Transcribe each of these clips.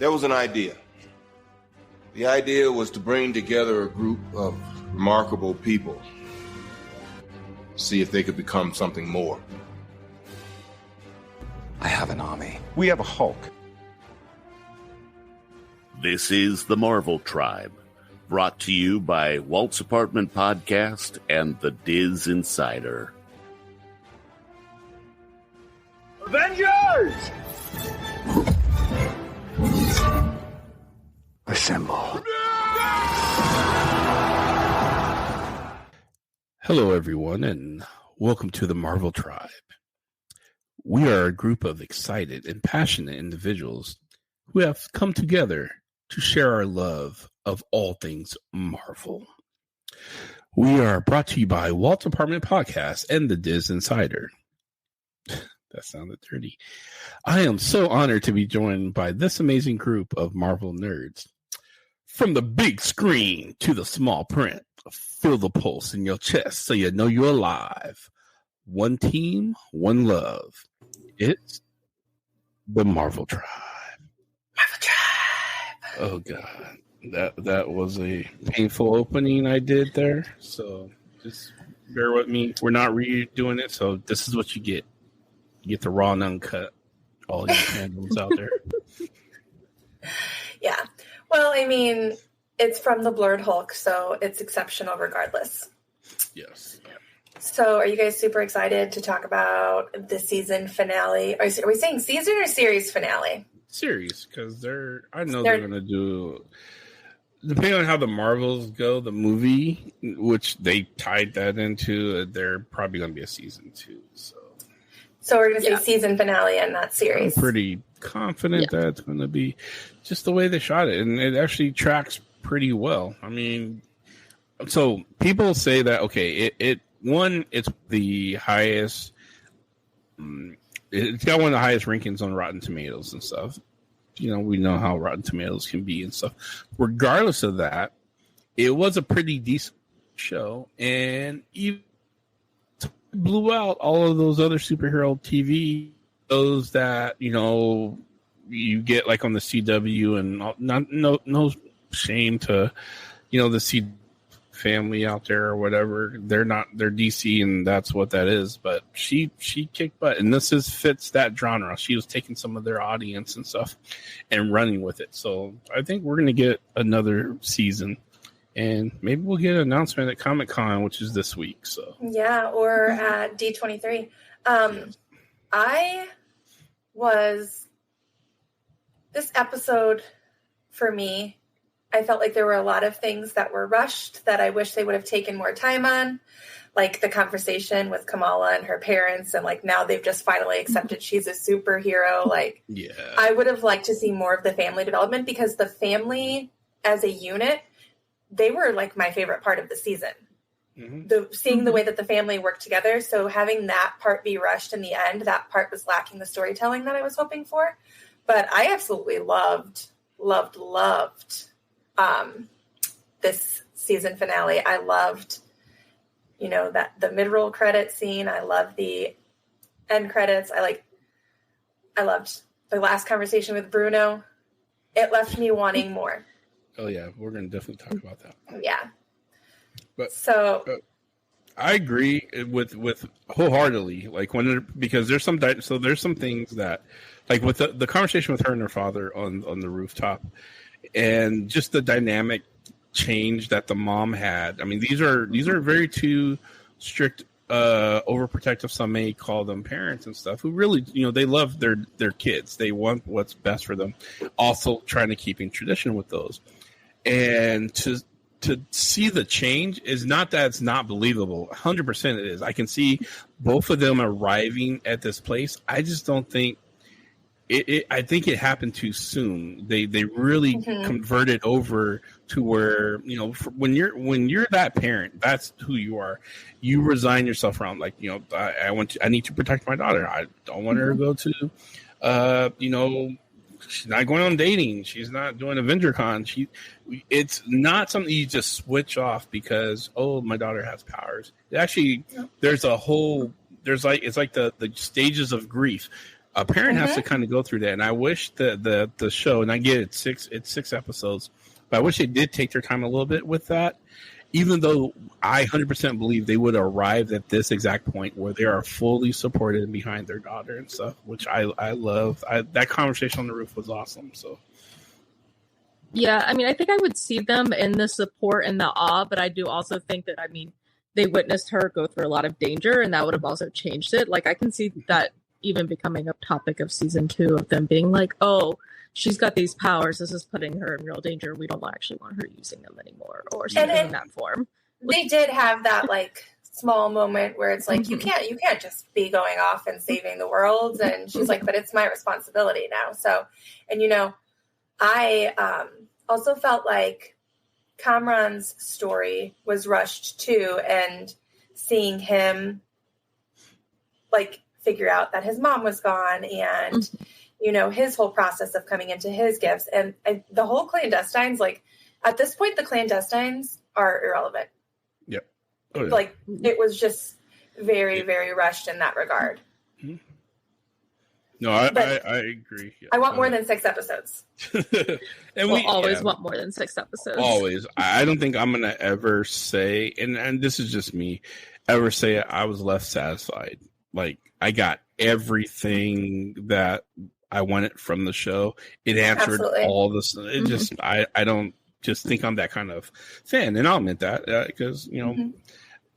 there was an idea. The idea was to bring together a group of remarkable people, see if they could become something more. I have an army. We have a Hulk. This is the Marvel Tribe, brought to you by Walt's Apartment Podcast and the DisInsider. Avengers! Assemble. Hello, everyone, and welcome to the Marvel Tribe. We are a group of excited and passionate individuals who have come together to share our love of all things Marvel. We are brought to you by Walt's Apartment Podcast and the DisInsider. That sounded dirty. I am so honored to be joined by this amazing group of Marvel nerds. From the big screen to the small print, feel the pulse in your chest so you know you're alive. One team, one love. It's the Marvel Tribe. Marvel Tribe. Oh, God. That was a painful opening I did there. So just bear with me. We're not redoing it, so this is what you get. You get the raw and uncut. All you fandoms out there. Yeah. Well, I mean, it's from the Blurred Hulk, so it's exceptional regardless. Yes. So are you guys super excited to talk about the season finale? Are we saying season or series finale? Series, because they're going to do, depending on how the Marvels go, the movie, which they tied that into, they're probably going to be a season 2. So we're going to say season finale and not series. I'm pretty confident that it's going to be just the way they shot it. And it actually tracks pretty well. I mean, so people say that, okay, it's the highest, it's got one of the highest rankings on Rotten Tomatoes and stuff. You know, we know how Rotten Tomatoes can be and stuff. Regardless of that, it was a pretty decent show. And even blew out all of those other superhero TV shows that, you know, you get like on the CW, and no shame to, you know, the C family out there or whatever. They're DC, and that's what that is. But she kicked butt, and this fits that genre. She was taking some of their audience and stuff and running with it. So I think we're gonna get another season. And maybe we'll get an announcement at Comic-Con, which is this week. So yeah, or at D23. This episode, for me, I felt like there were a lot of things that were rushed that I wish they would have taken more time on. Like the conversation with Kamala and her parents, and like now they've just finally accepted she's a superhero. Like, yeah, I would have liked to see more of the family development, because the family as a unit, they were like my favorite part of the season. Mm-hmm. Seeing the way that the family worked together. So having that part be rushed in the end, that part was lacking the storytelling that I was hoping for. But I absolutely loved this season finale. I loved, you know, that the mid-roll credit scene. I loved the end credits. I loved the last conversation with Bruno. It left me wanting more. Oh yeah, we're going to definitely talk about that. Yeah. But so I agree with wholeheartedly. Like because there's some things that, like with the conversation with her and her father on the rooftop, and just the dynamic change that the mom had. I mean, these are very two strict, overprotective, some may call them parents and stuff, who really, you know, they love their kids. They want what's best for them. Also trying to keep in tradition with those. And to see the change is not that it's not believable. 100% it is. I can see both of them arriving at this place. I just don't think I think it happened too soon. They really converted over to where, you know, when you're that parent, that's who you are. You resign yourself around, like, you know, I need to protect my daughter. I don't want her to go to, you know, she's not going on dating. She's not doing AvengerCon. It's not something you just switch off because, oh, my daughter has powers. Actually, it's like the stages of grief. A parent has to kind of go through that, and I wish the show, and I get it's six episodes, but I wish they did take their time a little bit with that. Even though I 100% believe they would arrive at this exact point where they are fully supported and behind their daughter and stuff, which I love. That conversation on the roof was awesome. So, yeah, I mean, I think I would see them in the support and the awe, but I do also think that, I mean, they witnessed her go through a lot of danger, and that would have also changed it. Like, I can see that even becoming a topic of season 2 of them being like, oh, she's got these powers. This is putting her in real danger. We don't actually want her using them anymore, or something in that form. They did have that like small moment where it's like, you can't just be going off and saving the world. And she's like, but it's my responsibility now. So, and I also felt like Kamran's story was rushed too, and seeing him like figure out that his mom was gone and his whole process of coming into his gifts and the whole clandestines, like at this point the clandestines are irrelevant. Yep. Oh, yeah. Like it was just very, very rushed in that regard. Mm-hmm. No, I agree. Yeah. I want more than 6 episodes. And we'll always want more than 6 episodes. Always. I don't think I'm going to ever say, and this is just me, ever say I was left satisfied. Like, I got everything that I wanted from the show. It answered all this. It just, I don't just think I'm that kind of fan. And I'll admit that because,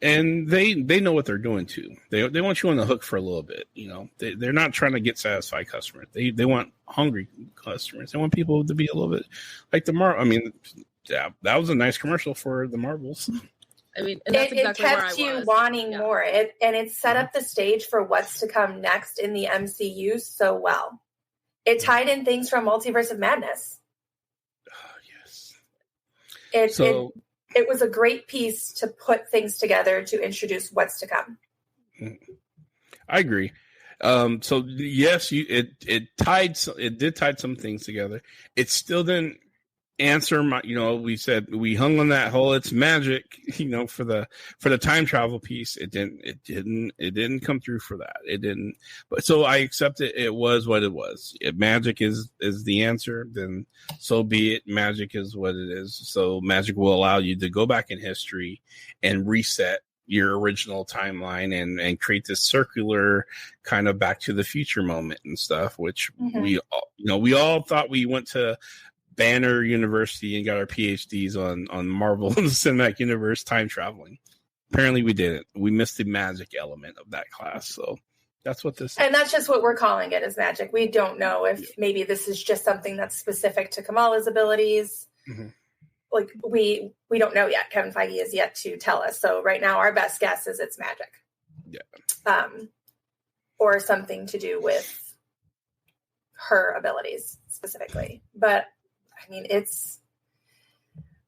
and they know what they're doing too. They want you on the hook for a little bit. They're not trying to get satisfied customers. They want hungry customers. They want people to be a little bit like the Marvel. I mean, yeah, that was a nice commercial for the Marvels. I mean, and that's exactly it kept you wanting more. It set up the stage for what's to come next in the MCU so well. It tied in things from Multiverse of Madness. Yes. It was a great piece to put things together to introduce what's to come. I agree. So yes, it did tie some things together. It still didn't answer my, we said we hung on that whole it's magic, for the time travel piece. It didn't come through for that. It didn't. But so I accept it. It was what it was. If magic is the answer, then so be it. Magic is what it is. So magic will allow you to go back in history and reset your original timeline and create this circular kind of Back to the Future moment and stuff, which we all thought we went to Banner University and got our PhDs on Marvel and the Cinematic Universe time traveling. Apparently we didn't. We missed the magic element of that class. So that's what this is. And that's just what we're calling it, as magic. We don't know if maybe this is just something that's specific to Kamala's abilities. Mm-hmm. Like we don't know yet. Kevin Feige is yet to tell us. So right now our best guess is it's magic. Yeah. Or something to do with her abilities specifically. But I mean,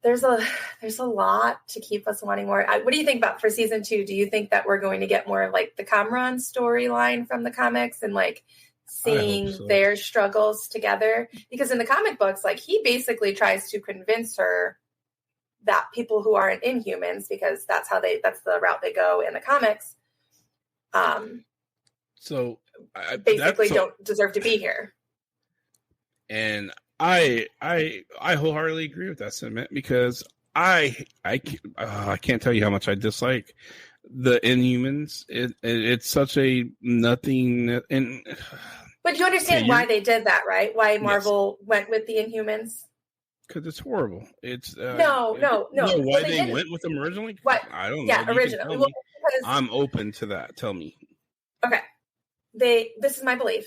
there's a lot to keep us wanting more. What do you think about for season 2? Do you think that we're going to get more of like the Kamran storyline from the comics and like seeing their struggles together? Because in the comic books, like he basically tries to convince her that people who aren't Inhumans, because that's the route they go in the comics. So basically don't deserve to be here. And I wholeheartedly agree with that sentiment because I can't tell you how much I dislike the Inhumans. It's such a nothing. And but you understand why they did that, right? Why Marvel went with the Inhumans? Because it's horrible. It's no. Why they went with them originally? What? I don't know. Yeah, originally. Well, I'm open to that. Tell me. Okay. This is my belief.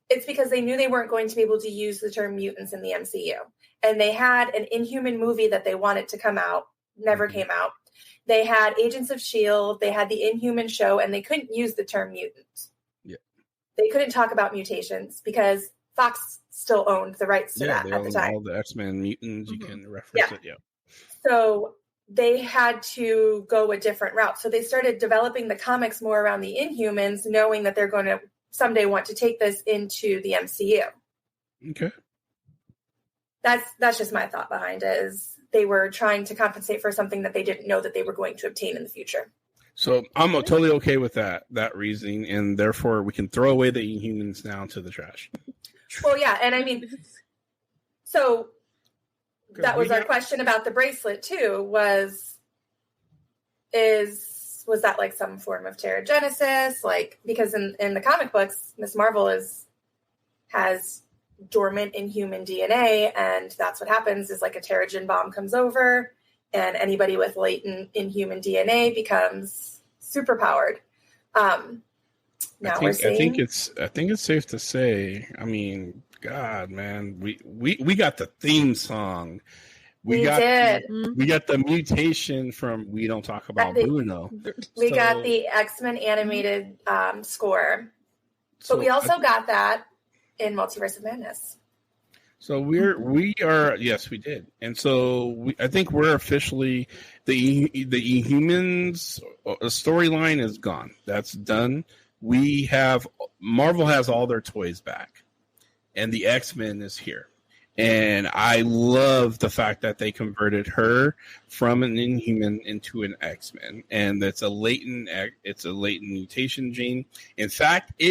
It's because they knew they weren't going to be able to use the term mutants in the MCU. And they had an Inhuman movie that they wanted to come out, never came out. They had Agents of S.H.I.E.L.D., they had the Inhuman show, and they couldn't use the term mutants. Yeah. They couldn't talk about mutations because Fox still owned the rights to that at the time. All the X-Men mutants, you can reference it, So they had to go a different route. So they started developing the comics more around the Inhumans, knowing that they're going to someday want to take this into the MCU. Okay. That's just my thought behind it, is they were trying to compensate for something that they didn't know that they were going to obtain in the future. So I'm totally okay with that reasoning, and therefore we can throw away the Inhumans now into the trash. Well, yeah, and I mean, so that was our question about the bracelet too. Was that like some form of Terrigenesis? Like, because in the comic books, Miss Marvel has dormant inhuman DNA, and that's what happens is like a Terrigen bomb comes over, and anybody with latent inhuman DNA becomes superpowered. Now I think it's safe to say. I mean, God, man, we got the theme song. We got the mutation from We Don't Talk About Bruno. We got the X-Men animated score, but we also got that in Multiverse of Madness. So we are yes, we did, and so I think we're officially the Inhumans storyline is gone. That's done. Marvel has all their toys back, and the X-Men is here. And I love the fact that they converted her from an Inhuman into an X-Men, and it's a latent mutation gene. In fact,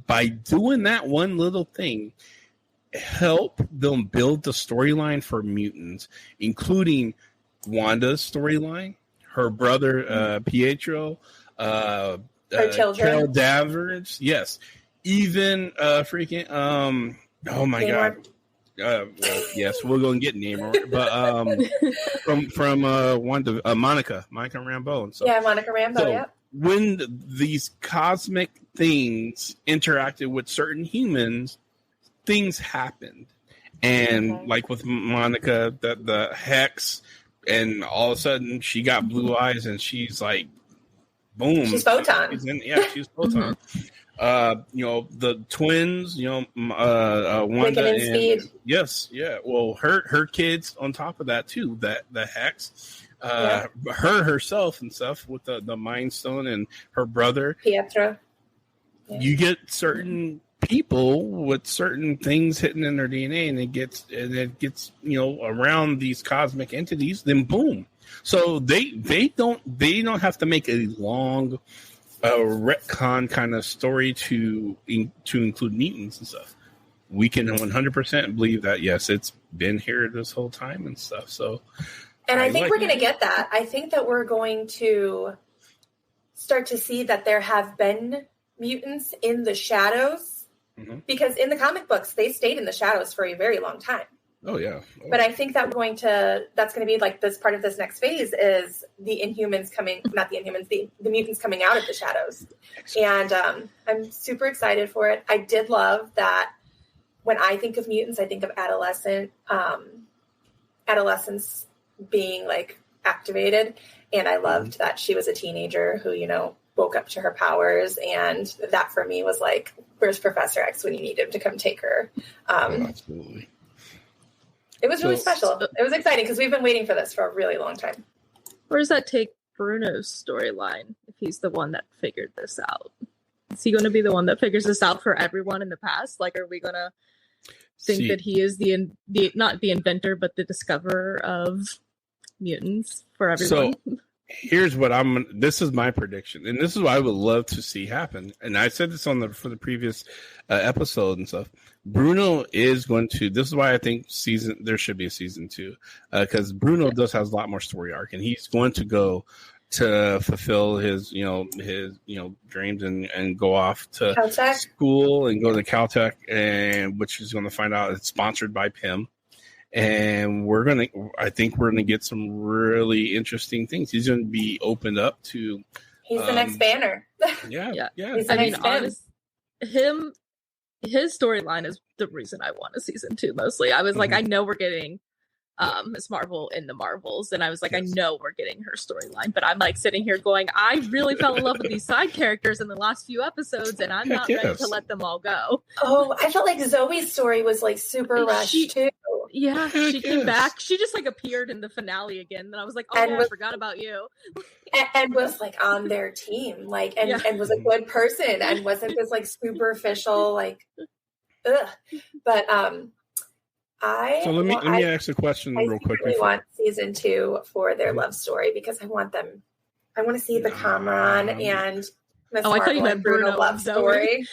by doing that one little thing, help them build the storyline for mutants, including Wanda's storyline, her brother Pietro, her children, Carol Danvers, yes, even freaking oh my God. Well, yes, we'll go and get Namor, but from Wanda, Monica Rambeau, and so Monica Rambeau. So yeah. When these cosmic things interacted with certain humans, things happened, and like with Monica, the hex, and all of a sudden she got blue eyes, and she's like, boom, she's Photon. She's Photon. The twins, Wanda and Speed. Yes, yeah. Well, her kids on top of that too. That the Hex, her herself and stuff with the Mind Stone and her brother Pietro. Yeah. You get certain people with certain things hitting in their DNA, and it gets around these cosmic entities. Then boom. So they don't have to make a long retcon kind of story to include mutants and stuff. We can 100% believe that, yes, it's been here this whole time and stuff. So, and I think we're going to get that. I think that we're going to start to see that there have been mutants in the shadows, because in the comic books, they stayed in the shadows for a very long time. Oh, yeah. But I think that that's going to be like this part of this next phase is the Inhumans coming, not the Inhumans, the mutants coming out of the shadows. And I'm super excited for it. I did love that when I think of mutants, I think of adolescence being like activated. And I loved that she was a teenager who, woke up to her powers. And that for me was like, where's Professor X when you need him to come take her? Absolutely. It was really special. It was exciting because we've been waiting for this for a really long time. Where does that take Bruno's storyline if he's the one that figured this out? Is he going to be the one that figures this out for everyone in the past? Like, are we going to think that he is the not the inventor, but the discoverer of mutants for everyone? So here's what this is my prediction, and this is what I would love to see happen. And I said this for the previous episode and stuff. Bruno is going to. This is why I think there should be a season 2, because Bruno has a lot more story arc, and he's going to go to fulfill his dreams and go off to Caltech? School and go to Caltech, and which is going to find out it's sponsored by PIM. And I think we're gonna get some really interesting things. He's gonna be opened up to. He's the next Banner. Yeah. He's the next Banner. His storyline is the reason I want a season 2. Mostly, I was like, I know we're getting Miss Marvel in the Marvels, and I was like, I know we're getting her storyline, but I'm like sitting here going, I really fell in love with these side characters in the last few episodes, and I'm not ready to let them all go. Oh, I felt like Zoe's story was like super rushed too. Yeah, she came back. She just like appeared in the finale again. And I was like, I forgot about you. And was like on their team, like, and was a good person and wasn't this like superficial, like, ugh. But let me ask a question real quick. I really want season 2 for their love story because I want them I want to see the Cameron and Miss I thought you Marvel meant and Bruno Bruno love and Zoe. story.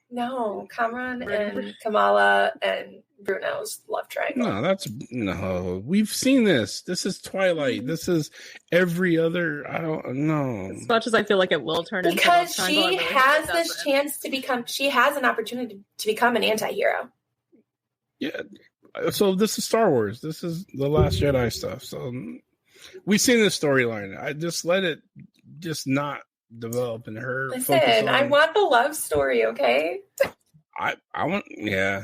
No, Cameron and Kamala and Bruno's love triangle. We've seen this. This is Twilight. This is every other. I don't know. As much as I feel like it will turn into love Because triangle, she I really has hope it this doesn't. chance to become. She has an opportunity to become an anti-hero. Yeah. So this is Star Wars. This is the Last Jedi stuff. So we've seen this storyline. I just let it just not develop in her. Listen, I want the love story. Okay. I want. Yeah.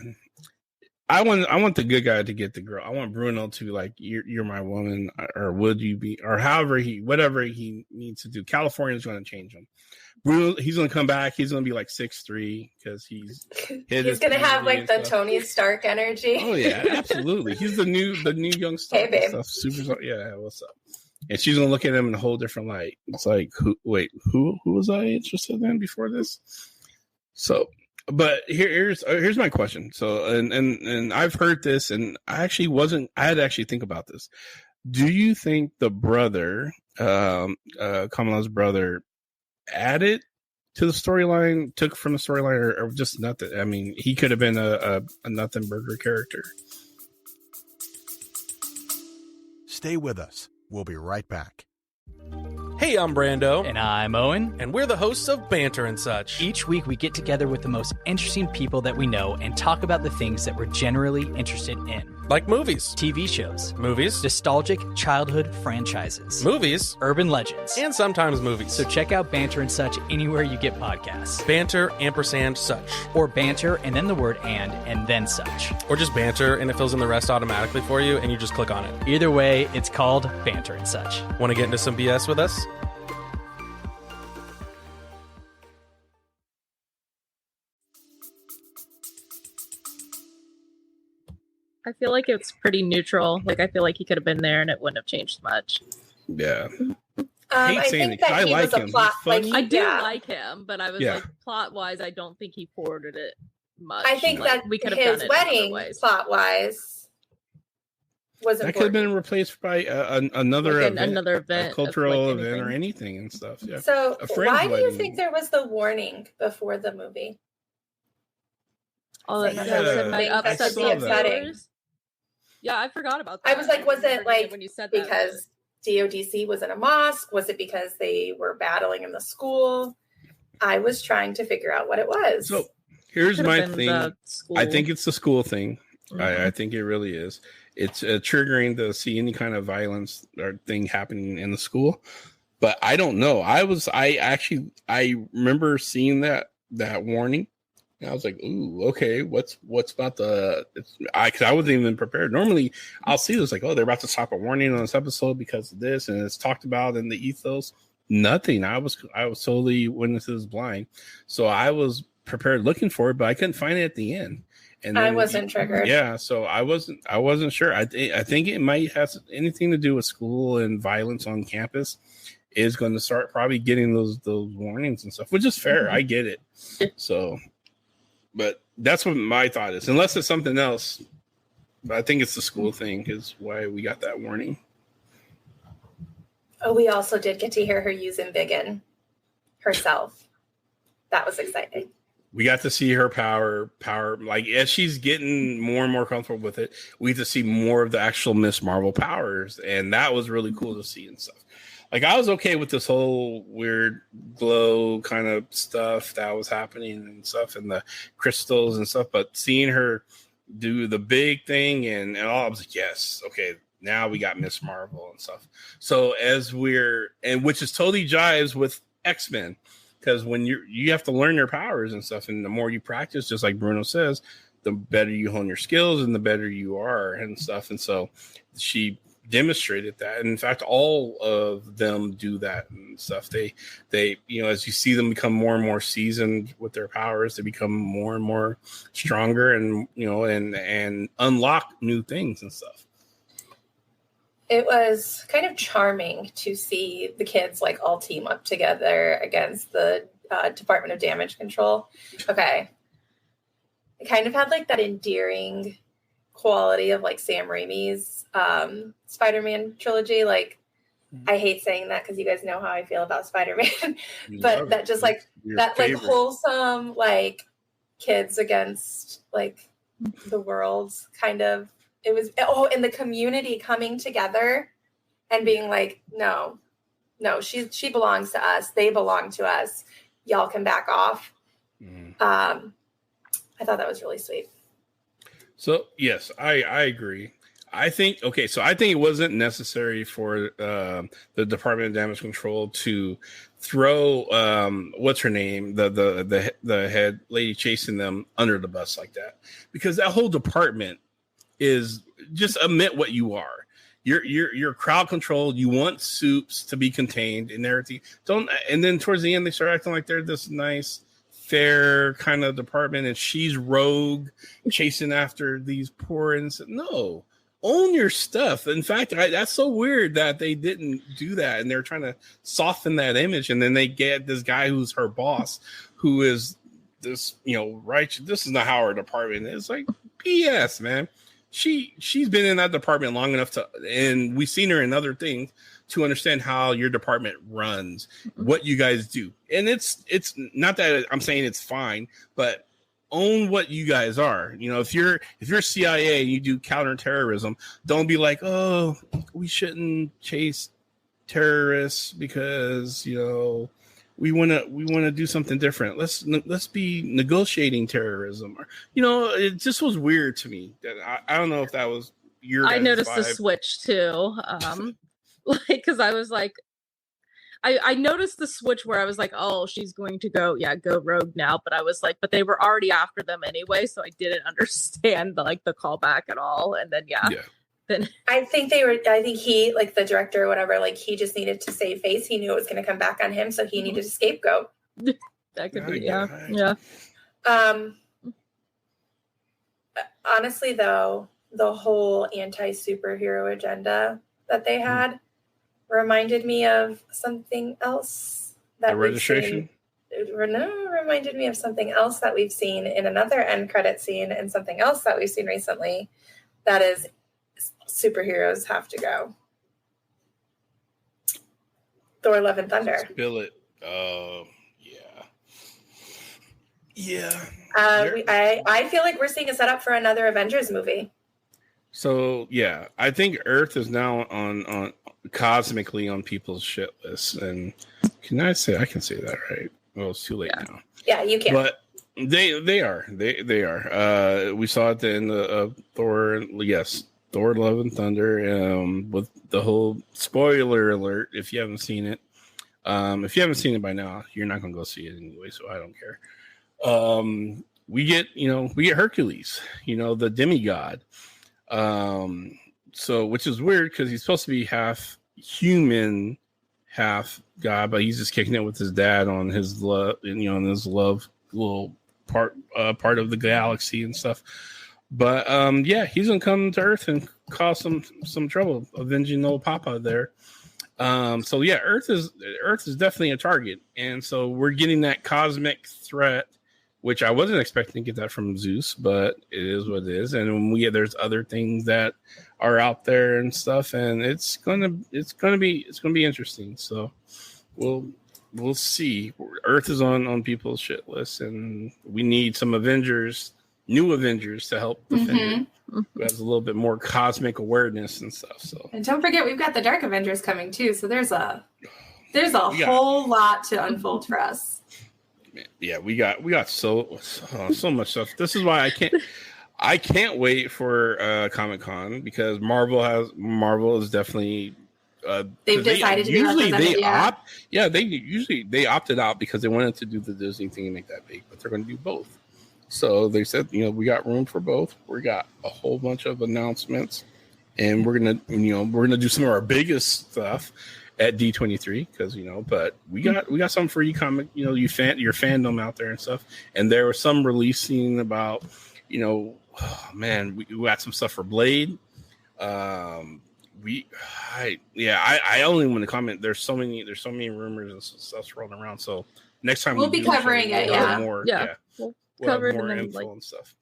I want the good guy to get the girl. I want Bruno to be like, you're my woman, or would you be, or whatever he needs to do. California's going to change him. Bruno, he's going to come back. He's going to be like 6'3" because he's going to have like the Tony Stark energy. Oh yeah, absolutely. He's the new young star. Hey, babe. Stuff. Super. Yeah, what's up? And she's going to look at him in a whole different light. It's like, who was I interested in before this? So. But here's my question. So, and I've heard this, and I had to actually think about this. Do you think the brother, Kamala's brother, added to the storyline, took from the storyline, or just nothing? I mean, he could have been a nothing burger character. Stay with us. We'll be right back. Hey, I'm Brando. And I'm Owen. And we're the hosts of Banter and Such. Each week we get together with the most interesting people that we know and talk about the things that we're generally interested in. Like movies. TV shows. Movies. Nostalgic childhood franchises. Movies. Urban legends. And sometimes movies. So check out Banter and Such anywhere you get podcasts. Banter, ampersand, such. Or banter and then the word and then such. Or just banter and it fills in the rest automatically for you and you just click on it. Either way, it's called Banter and Such. Want to get into some BS with us? I feel like it's pretty neutral. Like, I feel like he could have been there and it wouldn't have changed much. Yeah. I think that he was a plot. I do like him, but I was like, plot-wise, I don't think he forwarded it much. I think like, that we could have his done it wedding, plot-wise, was that could have been replaced by another like event, another event, a cultural like event, or anything and stuff. Yeah. So why do you think there was the warning before the movie? Oh, that upset the viewers. Yeah, I forgot about that. I was like, was it like when you said because that, DODC was in a mosque? Was it because they were battling in the school? I was trying to figure out what it was. So here's my thing. I think it's the school thing. Mm-hmm. I think it really is. It's triggering to see any kind of violence or thing happening in the school. But I don't know. I remember seeing that warning. And I was like, ooh, okay, what's about because I wasn't even prepared. Normally I'll see this like, oh, they're about to stop a warning on this episode because of this, and it's talked about in the ethos. Nothing. I was totally witnesses blind. So I was prepared looking for it, but I couldn't find it at the end. And then, I wasn't triggered. Yeah, so I wasn't sure. I think it might have anything to do with school and violence on campus is going to start probably getting those warnings and stuff, which is fair. Mm-hmm. I get it. So but that's what my thought is, unless it's something else. But I think it's the school thing is why we got that warning. Oh, we also did get to hear her use Embiggen herself. That was exciting. We got to see her power. Like as she's getting more and more comfortable with it, we get to see more of the actual Miss Marvel powers, and that was really cool to see and stuff. Like I was okay with this whole weird glow kind of stuff that was happening and stuff, and the crystals and stuff. But seeing her do the big thing and all, I was like, yes, okay, now we got Miss Marvel and stuff. So which is totally jives with X-Men, because when you have to learn your powers and stuff, and the more you practice, just like Bruno says, the better you hone your skills and the better you are and stuff. And so she demonstrated that, and in fact all of them do that and stuff. They as you see them become more and more seasoned with their powers, they become more and more stronger, and and unlock new things and stuff. It was kind of charming to see the kids like all team up together against the Department of Damage Control. Okay, it kind of had like that endearing quality of like Sam Raimi's Spider-Man trilogy. Like I hate saying that because you guys know how I feel about Spider-Man, but that just like that favorite. Like wholesome, like kids against like the world kind of, it was, and the community coming together and being like, no, she belongs to us. They belong to us. Y'all can back off. I thought that was really sweet. So yes, I agree. I think it wasn't necessary for the Department of Damage Control to throw what's her name, the head lady chasing them under the bus like that, because that whole department is just admit what you are. You're crowd controlled. You want soups to be contained and everything. And then towards the end they start acting like they're this nice, fair kind of department, and she's rogue, chasing after these poor innocent. No. Own your stuff. In fact, that's so weird that they didn't do that, and they're trying to soften that image. And then they get this guy who's her boss, who is this, righteous. This is not how our department is. Like BS, man. She's been in that department long enough and we've seen her in other things to understand how your department runs, what you guys do. And it's not that I'm saying it's fine, but own what you guys are. If you're CIA and you do counterterrorism, don't be like, oh, we shouldn't chase terrorists because we want to do something different. Let's be negotiating terrorism. It just was weird to me. I don't know if that was your. I noticed vibe. the switch too, because I was like, I noticed the switch where I was like, oh, she's going to go rogue now. But I was like, but they were already after them anyway. So I didn't understand the callback at all. And then, then I think he, like the director or whatever, like he just needed to save face. He knew it was going to come back on him. So he needed a scapegoat. That could be, yeah. Honestly, though, the whole anti-superhero agenda that they had reminded me of something else that reminded me of something else that we've seen in another end credit scene and something else that we've seen recently. That is, superheroes have to go. Thor: Love and Thunder. Spill it. Yeah. I feel like we're seeing a setup for another Avengers movie. So yeah, I think Earth is now on cosmically on people's shit list, and I can say that, right? Well, it's too late now. Yeah, you can. But they are. We saw at the end of Thor. Yes, Thor: Love and Thunder. With the whole spoiler alert, if you haven't seen it. If you haven't seen it by now, you're not gonna go see it anyway, so I don't care. We get Hercules, the demigod. So which is weird because he's supposed to be half human, half god, but he's just kicking it with his dad on his love, on his love little part of the galaxy and stuff. But he's gonna come to Earth and cause some trouble, avenging old Papa there. Earth is definitely a target, and so we're getting that cosmic threat, which I wasn't expecting to get that from Zeus, but it is what it is. And there's other things that are out there and stuff, and it's gonna be interesting. So we'll see. Earth is on people's shit list, and we need some new Avengers to help defend it. Who has a little bit more cosmic awareness and stuff. So, and don't forget, we've got the Dark Avengers coming too. So there's a whole lot to unfold for us. Yeah, we got so much stuff. This is why I can't wait for Comic-Con, because Marvel is definitely they've decided to usually they opted out because they wanted to do the Disney thing and make that big, but they're going to do both. So they said, we got room for both. We got a whole bunch of announcements, and we're gonna do some of our biggest stuff at D23 because but we got something for you, comic, your fandom out there and stuff. And there was some releasing about, we got some stuff for Blade. I only want to comment. There's so many rumors and stuff rolling around. So next time we'll be covering it. More, We'll cover it more and info and stuff.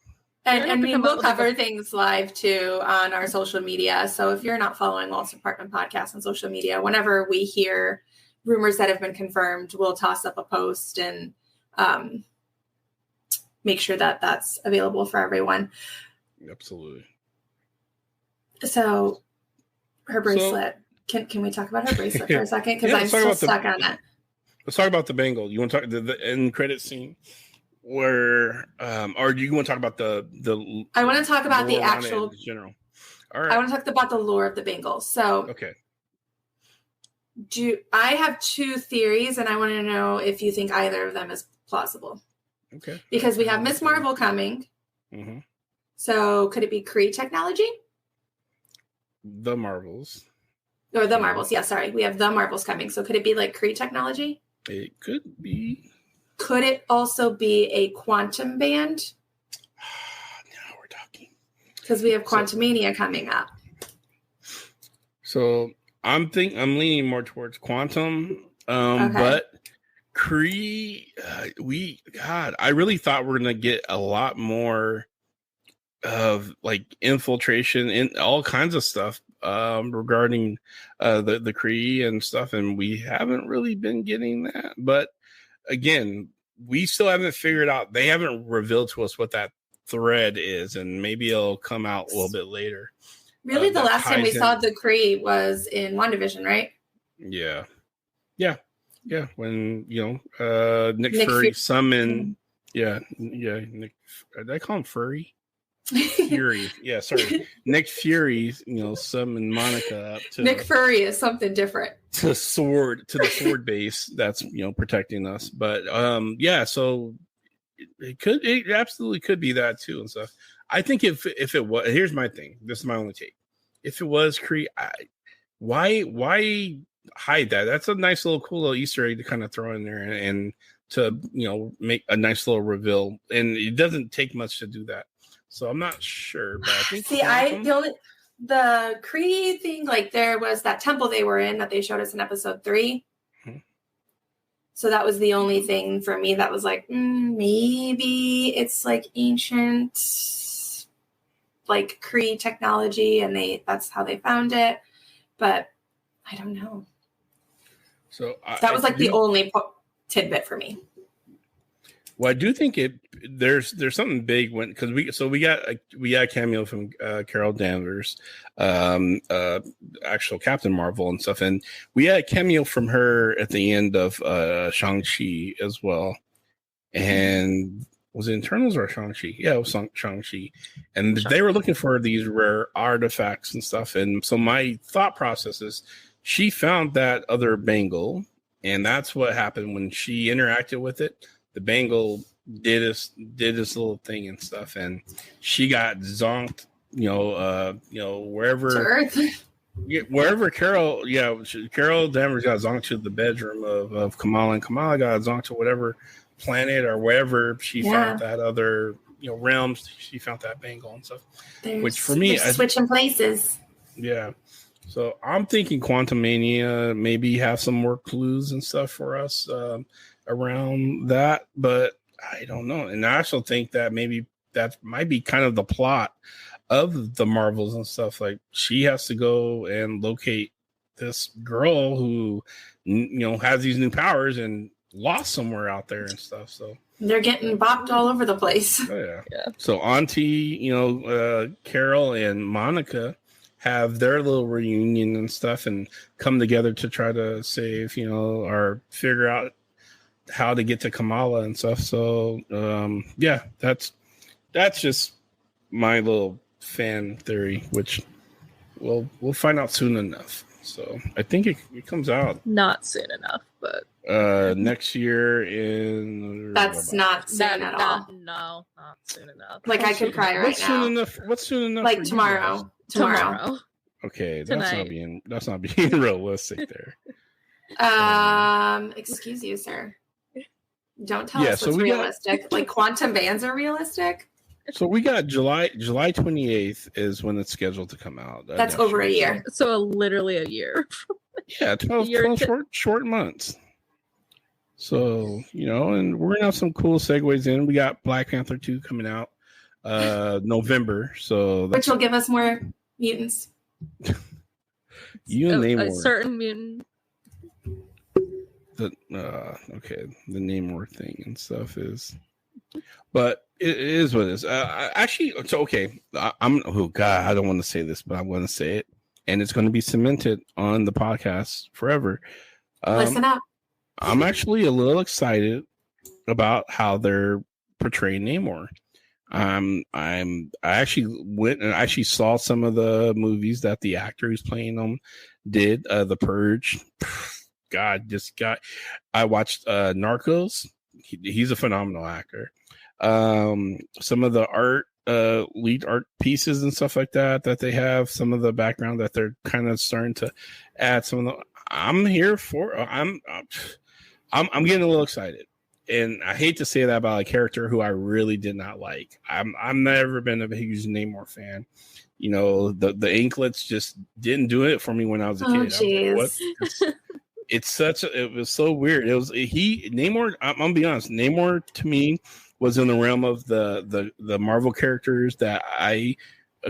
And we will cover things live too on our social media. So if you're not following Walt's Apartment Podcast on social media, whenever we hear rumors that have been confirmed, we'll toss up a post and make sure that that's available for everyone. Absolutely. So her bracelet. Can we talk about her bracelet for a second? Because I'm still stuck on it. Let's talk about the bangle. You want to talk the end credit scene? Where or do you want to talk about the I want to talk about the actual general. All right. I want to talk about the lore of the bangle. So okay. I have two theories, and I want to know if you think either of them is plausible. Okay. Because we have Miss Marvel coming. Mm-hmm. So could it be Kree technology? The Marvels. Or the Marvels, yeah, sorry. We have the Marvels coming. So could it be like Kree technology? It could be. Could it also be a quantum band? Now we're talking. Because we have Quantumania coming up. So I'm leaning more towards quantum. But Kree, I really thought we're gonna get a lot more of like infiltration in all kinds of stuff regarding the Kree and stuff, and we haven't really been getting that. But again, we still haven't figured out. They haven't revealed to us what that thread is, and maybe it'll come out a little bit later. Really, the last time we saw the Kree was in WandaVision, right? Yeah. When Nick Fury summoned. Yeah. Nick. Did I call him Furry? Fury. Yeah, sorry. Nick Fury, summoned Monica up to Nick Fury is something different. To the sword base that's protecting us. But so it absolutely could be that too and stuff. I think if it was, here's my thing. This is my only take. If it was Kree, why hide that? That's a nice cool little Easter egg to kind of throw in there and to make a nice little reveal. And it doesn't take much to do that. So I'm not sure, but I think the Kree thing, like there was that temple they were in that they showed us in episode 3. Mm-hmm. So that was the only thing for me that was like, maybe it's like ancient, like Kree technology, and that's how they found it. But I don't know. So that was the only tidbit for me. Well, I do think there's something big because we got a cameo from Carol Danvers, actual Captain Marvel and stuff, and we had a cameo from her at the end of Shang-Chi as well. And was it Internals or Shang-Chi? Yeah, it was Shang-Chi, and they were looking for these rare artifacts and stuff. And so my thought process is, she found that other bangle, and that's what happened when she interacted with it. The bangle did this little thing and stuff, and she got zonked, wherever Carol Danvers got zonked to the bedroom of Kamala, and Kamala got zonked to whatever planet or wherever she found that other realms. She found that bangle and stuff, which for me, switching places. Yeah. So I'm thinking Quantumania maybe have some more clues and stuff for us around that, but I don't know. And I also think that maybe that might be kind of the plot of the Marvels and stuff. Like she has to go and locate this girl who has these new powers and lost somewhere out there and stuff. So they're getting bopped all over the place. Oh, yeah. So Auntie, Carol and Monica have their little reunion and stuff and come together to try to save, or figure out how to get to Kamala and stuff. So that's just my little fan theory, which we'll find out soon enough. So I think it comes out not soon enough, but next year in that's not soon at all. No, not soon enough. Like I could cry right now. What's soon enough? Like tomorrow. Okay, that's not being realistic there. Excuse you, sir. Don't tell us what's realistic. Like quantum bands are realistic. So we got July 28th is when it's scheduled to come out. That's over a year. So literally a year. Yeah, 12 short months. So, and we're going to have some cool segues in. We got Black Panther 2 coming out November. So which will give us more mutants. You and Namor. A certain mutant. Okay, the Namor thing and stuff is, but it is what it is. Actually, so okay, oh god, I don't want to say this, but I'm going to say it, and it's going to be cemented on the podcast forever. Listen up. I'm actually a little excited about how they're portraying Namor. I actually went and actually saw some of the movies that the actor who's playing them did. The Purge. I watched Narcos. He's a phenomenal actor. Some of the art, lead art pieces and stuff like that they have, some of the background that they're kind of starting to add. I'm here for. I'm getting a little excited. And I hate to say that about a character who I really did not like. I'm never been a huge Namor fan. You know, the Inklets just didn't do it for me when I was a kid. Jeez. Like, it was so weird. Namor, I'm gonna be honest, Namor to me was in the realm of the Marvel characters that I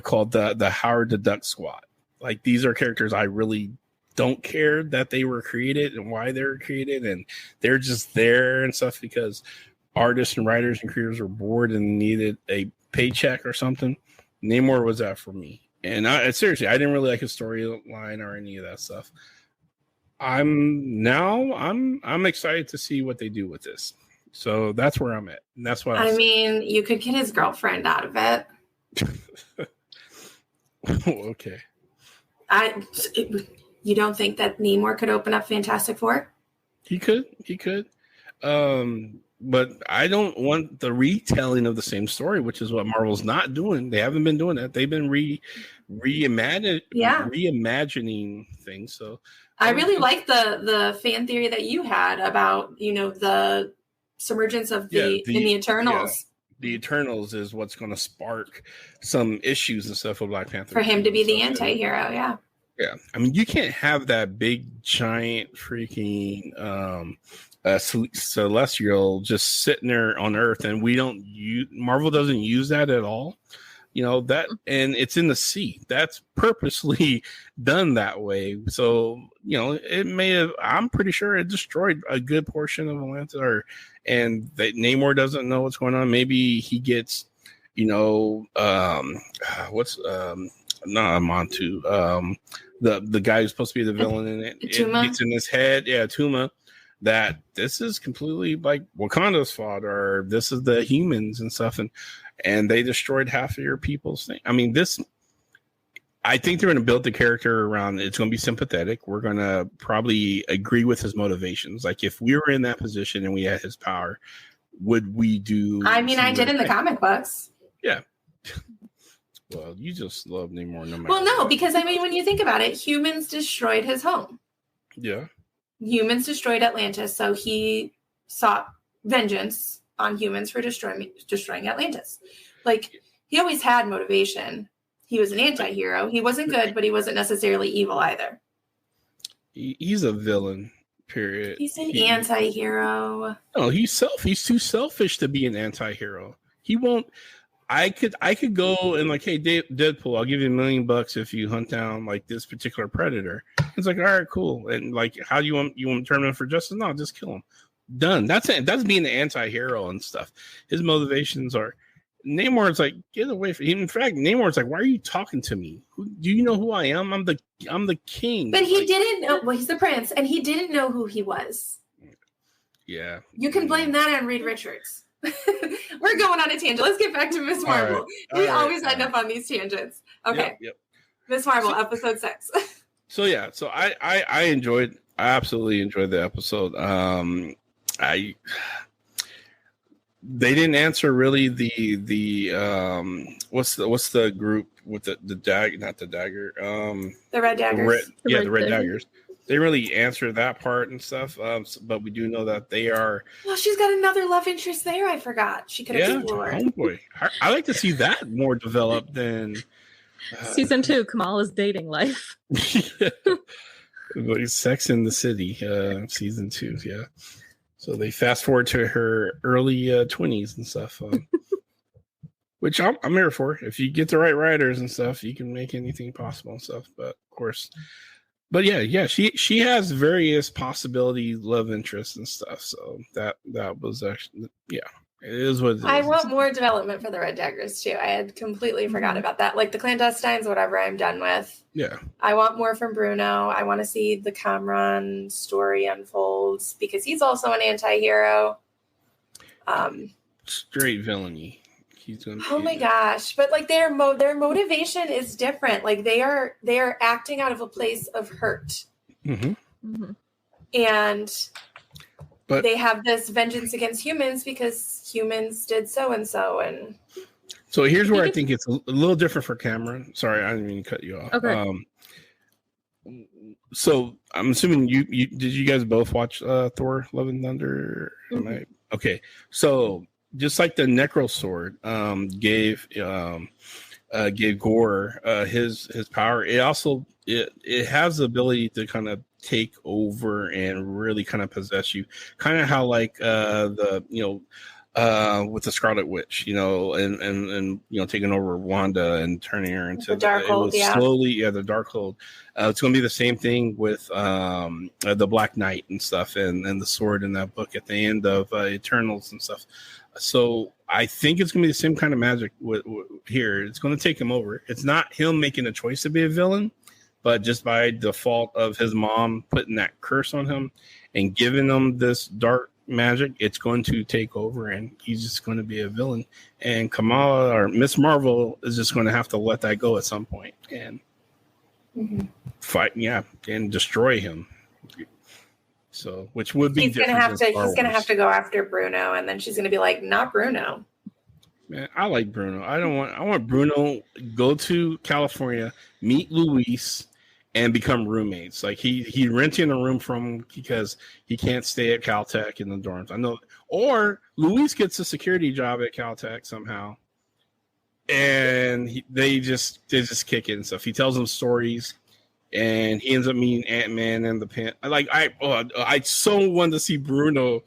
called the Howard the Duck Squad. Like, these are characters I really don't care that they were created and why they were created, and they're just there and stuff because artists and writers and creators were bored and needed a paycheck or something. Namor was that for me, and seriously, I didn't really like his storyline or any of that stuff. I'm excited to see what they do with this. So that's where I'm at, and that's why I mean, you could get his girlfriend out of it. Okay. You don't think that Namor could open up Fantastic Four? He could. But I don't want the retelling of the same story, which is what Marvel's not doing. They haven't been doing that. They've been reimagining things. So I really like the fan theory that you had about, the submergence of in the Eternals. Yeah. The Eternals is what's going to spark some issues and stuff with Black Panther. For him to be the anti-hero, yeah. Yeah, I mean, you can't have that big, giant, freaking celestial just sitting there on Earth, and Marvel doesn't use that at all. That, and it's in the sea. That's purposely done that way. So it may have. I'm pretty sure it destroyed a good portion of Atlantis, and that Namor doesn't know what's going on. Maybe he gets, not Montu. The guy who's supposed to be the villain in it. It gets in his head. Yeah, Tuma. That this is completely like Wakanda's fault, or this is the humans and stuff, and they destroyed half of your people's thing. I mean, I think they're going to build the character around. It's going to be sympathetic. We're going to probably agree with his motivations. Like, if we were in that position and we had his power, would we do? I mean, I did in the comic books. Yeah. Well, you just love Namor no matter. Well, no, because I mean, when you think about it, humans destroyed his home. Yeah. Humans destroyed Atlantis, so he sought vengeance on humans for destroying Atlantis. Like, he always had motivation. He was an anti-hero. He wasn't good, but he wasn't necessarily evil either. He's a villain, period. He's an anti-hero. No, he's too selfish to be an anti-hero. He won't. I could go and like, hey, Deadpool, I'll give you $1 million if you hunt down like this particular predator. It's like, all right, cool. And like, how do you want to turn him for justice? No, just kill him. Done. That's it. That's being the anti-hero and stuff. His motivations are. Namor's like, get away from him. In fact, Namor's like, why are you talking to me? Do you know who I am? I'm the king. But he didn't know. Well, he's the prince, and he didn't know who he was. Yeah. You can blame that on Reed Richards. We're going on a tangent. Let's get back to Miss Marvel. We always end up on these tangents. Okay. Yep. Miss Marvel, episode 6. So I absolutely enjoyed the episode. They didn't answer really the what's the group with the dagger, not the dagger, the red daggers. The red daggers. They really answer that part and stuff, but we do know that they are. Well, she's got another love interest there. I forgot. She could explore. Homeboy. I like to see that more developed than season 2. Kamala's dating life. Sex in the City, season 2. Yeah. So they fast forward to her early 20s and stuff. which I'm here for. If you get the right writers and stuff, you can make anything possible and stuff. But of course, but yeah, she has various possibility love interests and stuff. So that was actually it is what it is. I want more development for the Red Daggers too. I had completely forgot about that. Like the clandestines, whatever, I'm done with. Yeah. I want more from Bruno. I want to see the Kamran story unfolds because he's also an anti-hero. Straight villainy. He's gonna oh my gosh. But like their motivation is different. Like they are acting out of a place of hurt. And but they have this vengeance against humans because humans did so and so. And so here's where I think it's a little different for Cameron. Sorry, I didn't mean to cut you off. Okay. So I'm assuming you did you guys both watch Thor: Love and Thunder? Okay. So just like the Necro Sword gave Gore his power, it also it has the ability to kind of take over and really kind of possess you, kind of how like the with the Scarlet Witch, and taking over Wanda and turning her into the Darkhold, slowly, the Darkhold. It's going to be the same thing with the Black Knight and stuff, and the sword in that book at the end of Eternals and stuff. So I think it's going to be the same kind of magic here. It's going to take him over. It's not him making a choice to be a villain, but just by default of his mom putting that curse on him and giving him this dark magic, it's going to take over and he's just going to be a villain. And Kamala or Miss Marvel is just going to have to let that go at some point and fight, and destroy him. So, which would be he's going to have to go after Bruno, and then she's going to be like, not Bruno. Man, I like Bruno. I want Bruno go to California, meet Luis, and become roommates. Like he renting a room from him because he can't stay at Caltech in the dorms. I know. Or Luis gets a security job at Caltech somehow, and they just kick it and stuff. He tells them stories, and he ends up meeting Ant-Man and the Panther. I so want to see Bruno.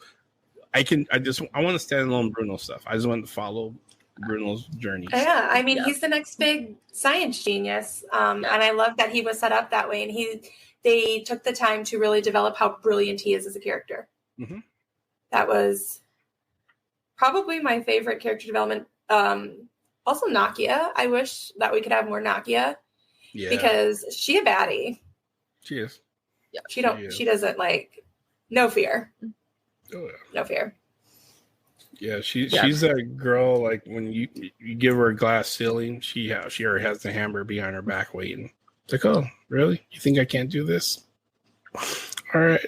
I want to stand alone Bruno stuff. I just want to follow Bruno's journey. Yeah, I mean, he's the next big science genius, and I love that he was set up that way. And they took the time to really develop how brilliant he is as a character. That was probably my favorite character development. Also, Nakia. I wish that we could have more Nakia, because she a baddie. She is. Yeah, she doesn't no fear. Oh yeah, no fear. Yeah, she's that girl. Like when you give her a glass ceiling, she already has the hammer behind her back waiting. It's like, oh, really? You think I can't do this? All right.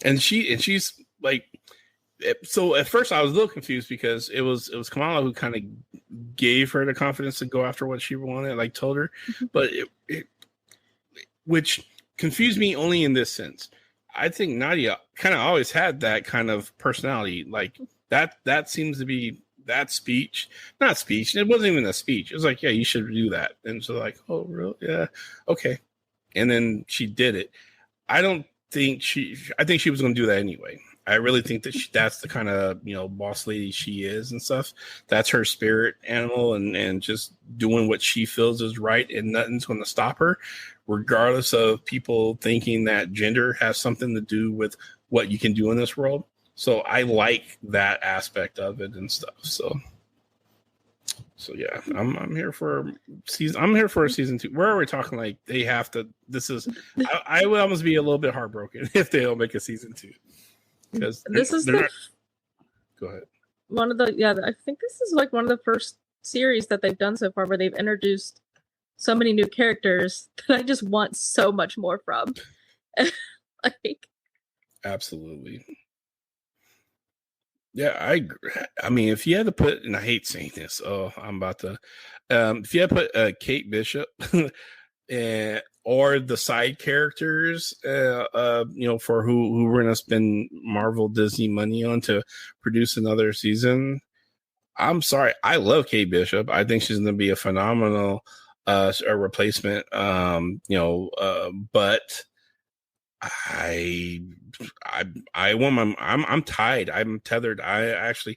And she's like, so at first I was a little confused because it was Kamala who kind of gave her the confidence to go after what she wanted, like told her, but it which confused me only in this sense. I think Nadia kind of always had that kind of personality, like. That seems to be that speech. Not speech. It wasn't even a speech. It was like, yeah, you should do that. And so like, oh, really? Yeah. Okay. And then she did it. I think she was going to do that anyway. I really think that that's the kind of, boss lady she is and stuff. That's her spirit animal and just doing what she feels is right and nothing's going to stop her, regardless of people thinking that gender has something to do with what you can do in this world. So I like that aspect of it and stuff. So yeah, I'm here for season. I'm here for a season 2. Where are we talking? Like they have to. This is. I would almost be a little bit heartbroken if they don't make a season 2. Because this is not, go ahead. One of the I think this is like one of the first series that they've done so far where they've introduced so many new characters that I just want so much more from. Absolutely. Yeah, I agree. I mean, if you had to put, and I hate saying this, I'm about to, if you had to put Kate Bishop or the side characters, for who we're going to spend Marvel Disney money on to produce another season, I'm sorry. I love Kate Bishop. I think she's going to be a phenomenal replacement, but I'm tied. I'm tethered. I actually,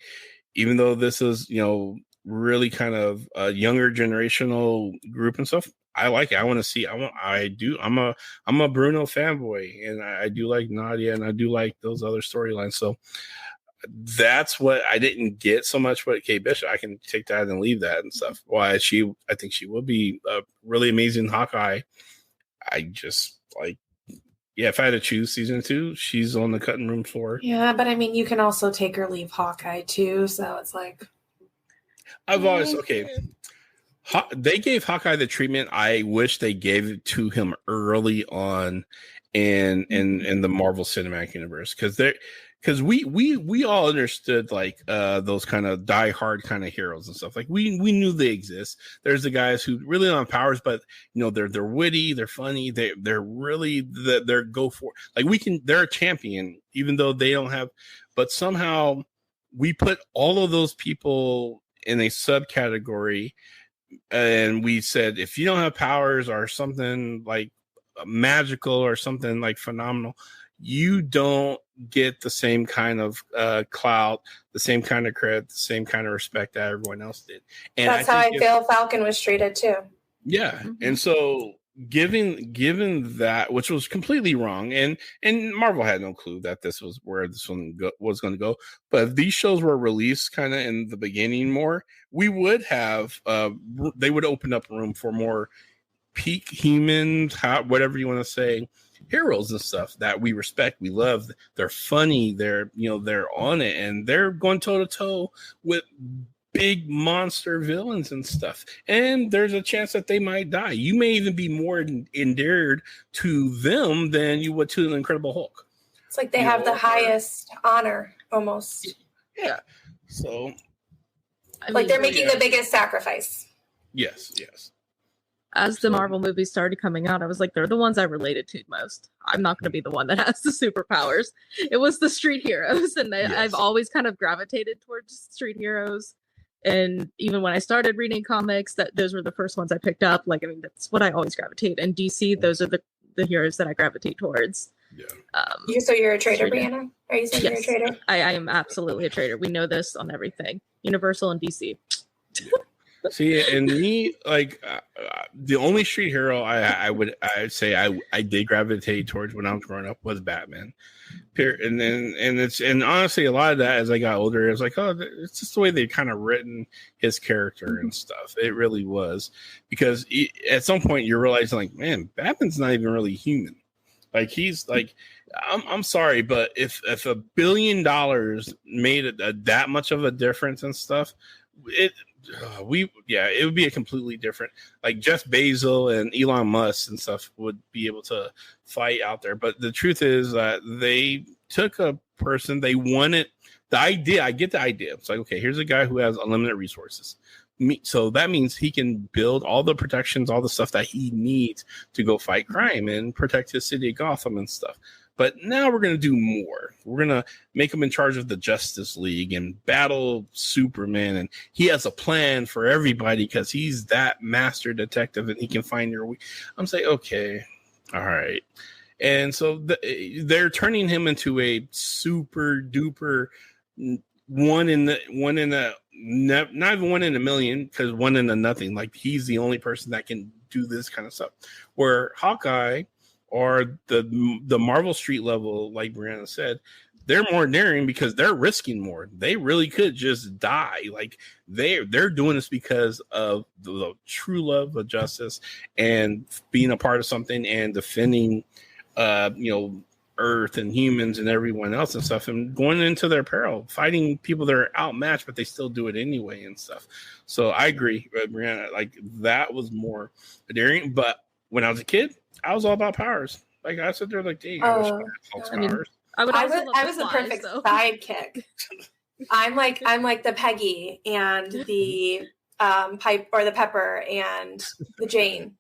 even though this is, really kind of a younger generational group and stuff. I like it. I want to see. I'm a Bruno fanboy, and I do like Nadia, and I do like those other storylines. So that's what I didn't get so much with Kate Bishop. I can take that and leave that and stuff. Why I think she will be a really amazing Hawkeye. I just like, yeah, if I had to choose season 2, she's on the cutting room floor. Yeah, but I mean, you can also take or leave Hawkeye too. So it's like, I've always they gave Hawkeye the treatment I wish they gave it to him early on in the Marvel Cinematic Universe, because we all understood like those kind of die-hard kind of heroes and stuff. Like we knew they exist. There's the guys who really don't have powers, but you know they're witty, they're funny, they're really they're go for like they're a champion even though they don't have. But somehow we put all of those people in a subcategory, and we said if you don't have powers or something like magical or something like phenomenal, you don't get the same kind of clout, the same kind of credit, the same kind of respect that everyone else did. And that's how I feel Falcon was treated too. Yeah. Mm-hmm. And so given that, which was completely wrong, and Marvel had no clue that this was where this one was going to go. But if these shows were released kind of in the beginning more, we would have they would open up room for more peak humans, whatever you want to say, heroes and stuff that we respect, we love. They're funny, they're on it, and they're going toe to toe with big monster villains and stuff. And there's a chance that they might die. You may even be more endeared to them than you would to the Incredible Hulk. It's like they have the highest honor almost. Yeah. So like they're making the biggest sacrifice. Yes. As the Marvel movies started coming out, I was like, they're the ones I related to most. I'm not going to be the one that has the superpowers. It was the street heroes, and I've always kind of gravitated towards street heroes. And even when I started reading comics, those were the first ones I picked up. Like, I mean, that's what I always gravitate. And DC, those are the heroes that I gravitate towards. Yeah. So you're a traitor, Breanna? Are you saying you're a traitor? I am absolutely a traitor. We know this on everything. Universal and DC. See, and me, like the only street hero I would say I did gravitate towards when I was growing up was Batman. And honestly, a lot of that as I got older, I was like, oh, it's just the way they kind of written his character and stuff. It really was, because at some point you're realizing, like, man, Batman's not even really human. Like he's like, I'm sorry, but if $1 billion made that much of a difference and stuff, it would be a completely different, like Jeff Bezos and Elon Musk and stuff would be able to fight out there. But the truth is that they took a person, they wanted the idea. I get the idea. It's like, okay, here's a guy who has unlimited resources. So that means he can build all the protections, all the stuff that he needs to go fight crime and protect his city of Gotham and stuff. But now we're going to do more. We're going to make him in charge of the Justice League and battle Superman. And he has a plan for everybody because he's that master detective and he can find your weak. I'm saying, okay, all right. And so they're turning him into a super duper not even one in a million, because one in a nothing. Like he's the only person that can do this kind of stuff. Where Hawkeye or the Marvel street level, like Breanna said, they're more daring because they're risking more. They really could just die. Like they're doing this because of the true love of justice and being a part of something and defending, Earth and humans and everyone else and stuff, and going into their peril, fighting people that are outmatched, but they still do it anyway and stuff. So I agree, Breanna. Like that was more daring. But when I was a kid, I was all about powers. Like I sit there like, dang, I wish I had Hulk's powers. I was the perfect sidekick. I'm like the Peggy and the Pipe or the Pepper and the Jane.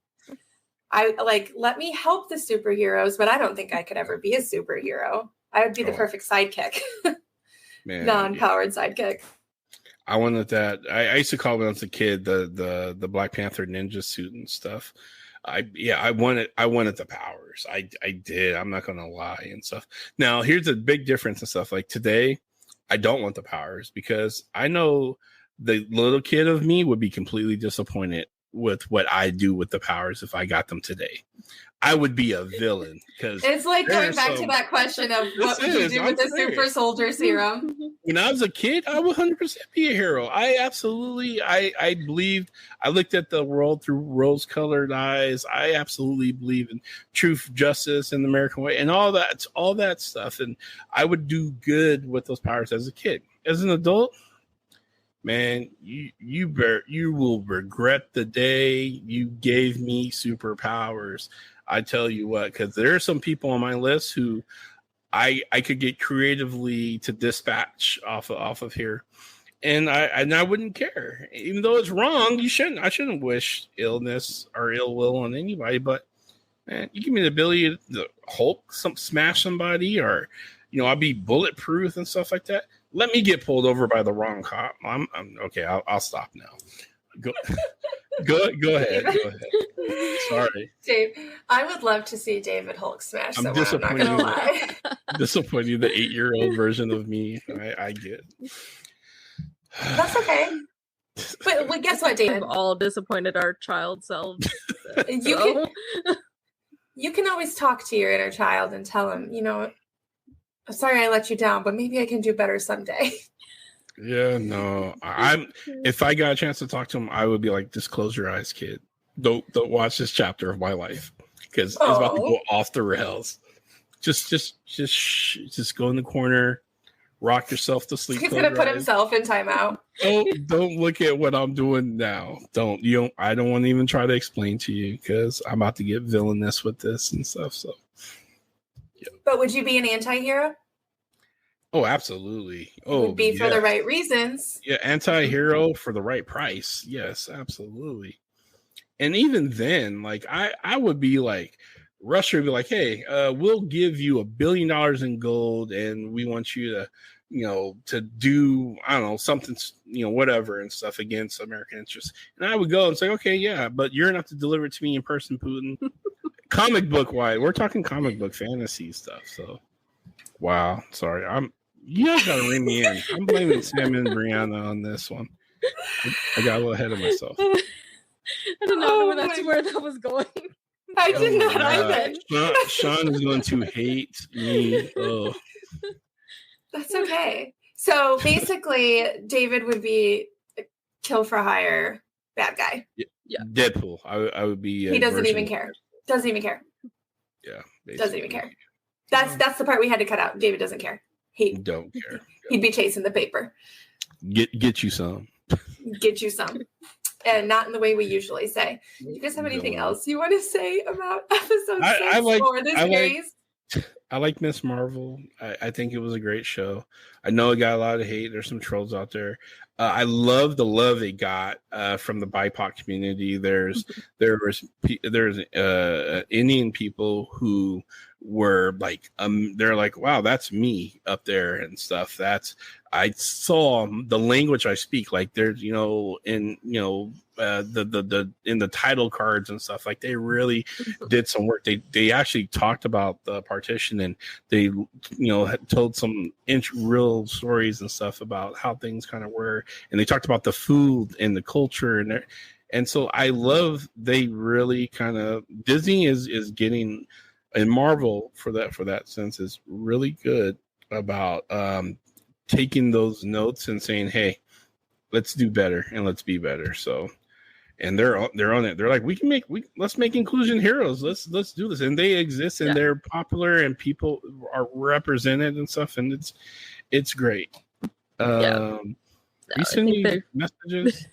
I like, let me help the superheroes, but I don't think I could ever be a superhero. I would be the perfect sidekick. Non-powered sidekick. I wanted that. I used to call when I was a kid the Black Panther ninja suit and stuff. I wanted the powers. I did. I'm not gonna lie and stuff. Now here's a big difference and stuff. Like today, I don't want the powers because I know the little kid of me would be completely disappointed with what I do with the powers if I got them today. I would be a villain because it's like going back to that question of what would you do with the super soldier serum? When I was a kid, I would 100% be a hero. I believed. I looked at the world through rose-colored eyes. I absolutely believe in truth, justice, and the American way, and all that stuff. And I would do good with those powers as a kid. As an adult, man, you will regret the day you gave me superpowers. I tell you what, because there are some people on my list who I could get creatively to dispatch off of here, and I wouldn't care, even though it's wrong. I shouldn't wish illness or ill will on anybody. But man, you give me the ability to Hulk smash somebody, or I'll be bulletproof and stuff like that. Let me get pulled over by the wrong cop. I'm okay. I'll stop now. Go ahead. Sorry, Dave. I would love to see David Hulk smash someone. I'm not gonna lie. Disappointing the 8-year-old version of me. I get. That's okay. But guess what, David? We've all disappointed our child selves. You can always talk to your inner child and tell him, I'm sorry I let you down, but maybe I can do better someday. Yeah, no. If I got a chance to talk to him, I would be like, just close your eyes, kid. Don't watch this chapter of my life because it's about to go off the rails. Just go in the corner, rock yourself to sleep. He's gonna put himself in timeout. Don't look at what I'm doing now. I don't want to even try to explain to you because I'm about to get villainous with this and stuff. So, yeah. But would you be an anti-hero? Oh, absolutely. It would be for the right reasons. Yeah, anti-hero for the right price. Yes, absolutely. And even then, like I would be like, Russia would be like, hey, we'll give you $1 billion in gold, and we want you to, to do, I don't know, something, whatever and stuff against American interests. And I would go and say, okay, yeah, but you're gonna have to deliver it to me in person, Putin. Comic book wise, we're talking comic book fantasy stuff. So, wow, sorry, you guys gotta ring me in. I'm blaming Sam and Breanna on this one. I got a little ahead of myself. I did not know where that was going. I did not either. Sean is going to hate me. Oh. That's okay. So basically, David would be a kill for hire bad guy. Yeah. Deadpool. I would be. He doesn't even care. Doesn't even care. Yeah. Basically. Doesn't even care. That's the part we had to cut out. David doesn't care. He don't care. He'd be chasing the paper. Get you some. Get you some. And not in the way we usually say. Do you guys have anything else you want to say about episode 6 or this series? I like Miss Marvel. I think it was a great show. I know it got a lot of hate. There's some trolls out there. I love the love it got from the BIPOC community. There's Indian people who were like, they're like, wow, that's me up there and stuff. I saw the language I speak, like there's, in the title cards and stuff, like they really did some work. They actually talked about the partition, and they, had told some real stories and stuff about how things kind of were. And they talked about the food and the culture and so I love, they really kind of, Disney is getting, and Marvel for that sense is really good about, taking those notes and saying, hey, let's do better and let's be better. So, and they're on it. They're like, let's make inclusion heroes. Let's do this. And they exist and they're popular and people are represented and stuff. And it's great. You send me messages.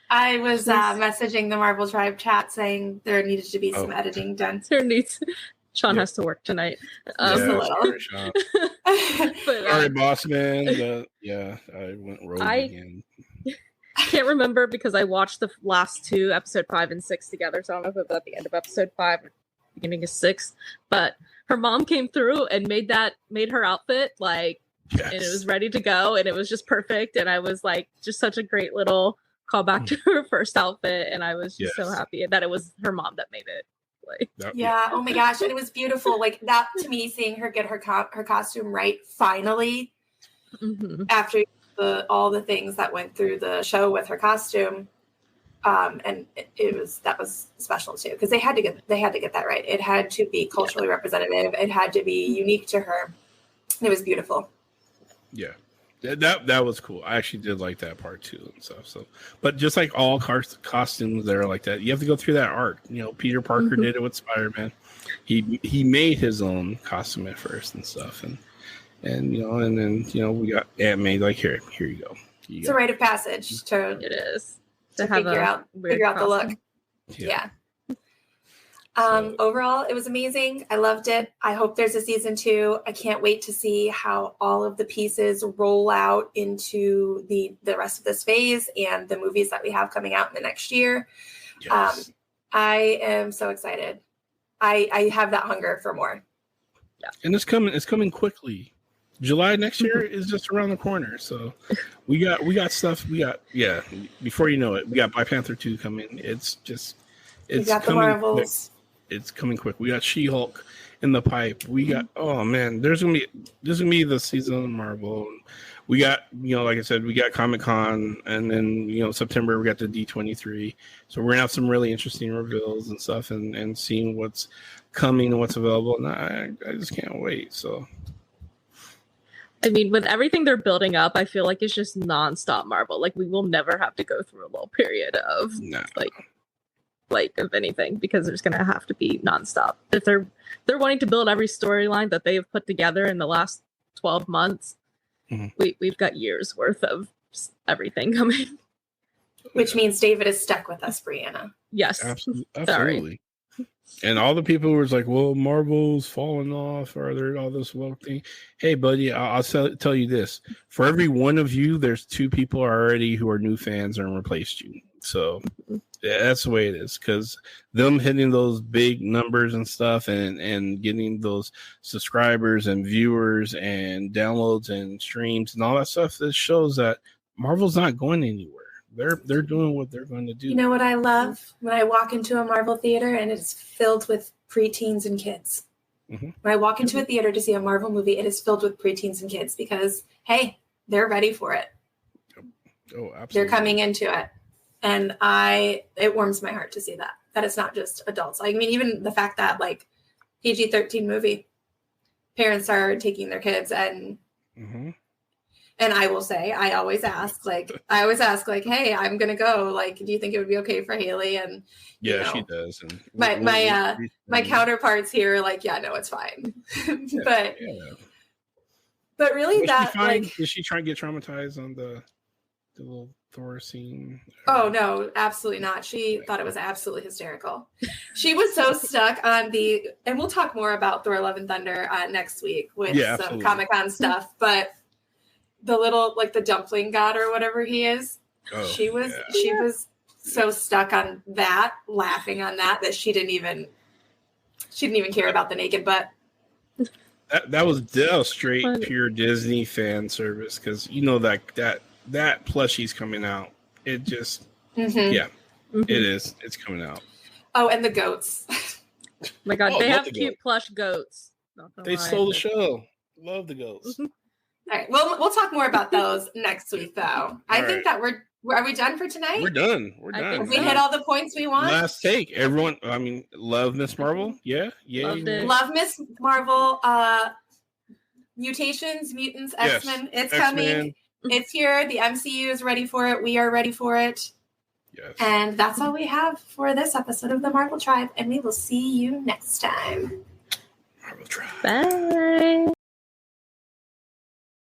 I was messaging the Marvel Tribe chat saying there needed to be some editing done. Sean has to work tonight. Sorry, Sean. Sorry, boss man. I went rogue again. I can't remember because I watched the last two, episode 5 and 6 together. So I don't know if it was at the end of episode 5 or beginning of 6. But her mom came through and made her outfit and it was ready to go, and it was just perfect. And I was like, just such a great little callback to her first outfit, and I was just so happy that it was her mom that made it. Oh my gosh, and it was beautiful. Like that to me, seeing her get her costume right finally after all the things that went through the show with her costume. And that was special too, because they had to get that right. It had to be culturally representative. It had to be unique to her. It was beautiful. Yeah, that was cool. I actually did like that part too and stuff. So, but just like all costumes that are like that, you have to go through that arc. You know, Peter Parker did it with Spider-Man. He made his own costume at first and stuff, and then we got Aunt May like here you go. It's a rite of passage It is. To figure out the look. Yeah. Overall, it was amazing. I loved it. I hope there's a season 2. I can't wait to see how all of the pieces roll out into the rest of this phase and the movies that we have coming out in the next year. Yes. I am so excited. I have that hunger for more. Yeah. And it's coming quickly. July next year is just around the corner, so we got stuff. Before you know it, we got Black Panther 2 coming. It's got the Marvels. Quick. It's coming quick. We got She-Hulk in the pipe. We got there's gonna be the season of Marvel. We got like I said, we got Comic-Con, and then September we got the D23. So we're gonna have some really interesting reveals and stuff, and seeing what's coming and what's available. And I just can't wait. So. I mean, with everything they're building up, I feel like it's just nonstop Marvel. Like, we will never have to go through a little period of of anything, because there's going to have to be nonstop. If they're wanting to build every storyline that they have put together in the last 12 months, we've got years worth of everything coming. Which means David is stuck with us, Breanna. Yes, absolutely. Sorry. And all the people who was like, well, Marvel's falling off, or there's all this woke thing. Hey, buddy, I'll tell you this. For every one of you, there's 2 people already who are new fans and replaced you. So that's the way it is, because them hitting those big numbers and stuff and getting those subscribers and viewers and downloads and streams and all that stuff, that shows that Marvel's not going anywhere. They're doing what they're going to do. You know what I love? When I walk into a Marvel theater and it's filled with preteens and kids. When I walk into a theater to see a Marvel movie, it is filled with preteens and kids, because, hey, they're ready for it. Oh, absolutely. They're coming into it. And it warms my heart to see that it's not just adults. I mean, even the fact that, like, PG-13 movie, parents are taking their kids and and I will say, I always ask, hey, I'm going to go. Like, do you think it would be okay for Haley? And she does. And my counterparts here are like, yeah, no, it's fine. But really, did she try and get traumatized on the little Thor scene? Oh no, absolutely not. She thought it was absolutely hysterical. She was so stuck on and we'll talk more about Thor: Love and Thunder next week with some Comic-Con stuff, but the little, like, the dumpling god or whatever he is. She was so stuck on that, laughing on that she didn't even care about the naked butt. That was straight pure Disney fan service, because that plushie's coming out. It just it is. It's coming out. Oh, and the goats. Oh my God, they have cute plush goats. They stole the show. Love the goats. All right. Well, we'll talk more about those next week, though. I think that are we done for tonight? We're done. Have we hit all the points we want? Last take. Everyone, I mean, love Miss Marvel. Yeah. Love Miss Marvel. Mutants, X-Men. It's X-Men. Coming. It's here. The MCU is ready for it. We are ready for it. Yes. And that's all we have for this episode of the Marvel Tribe. And we will see you next time. Marvel Tribe. Bye.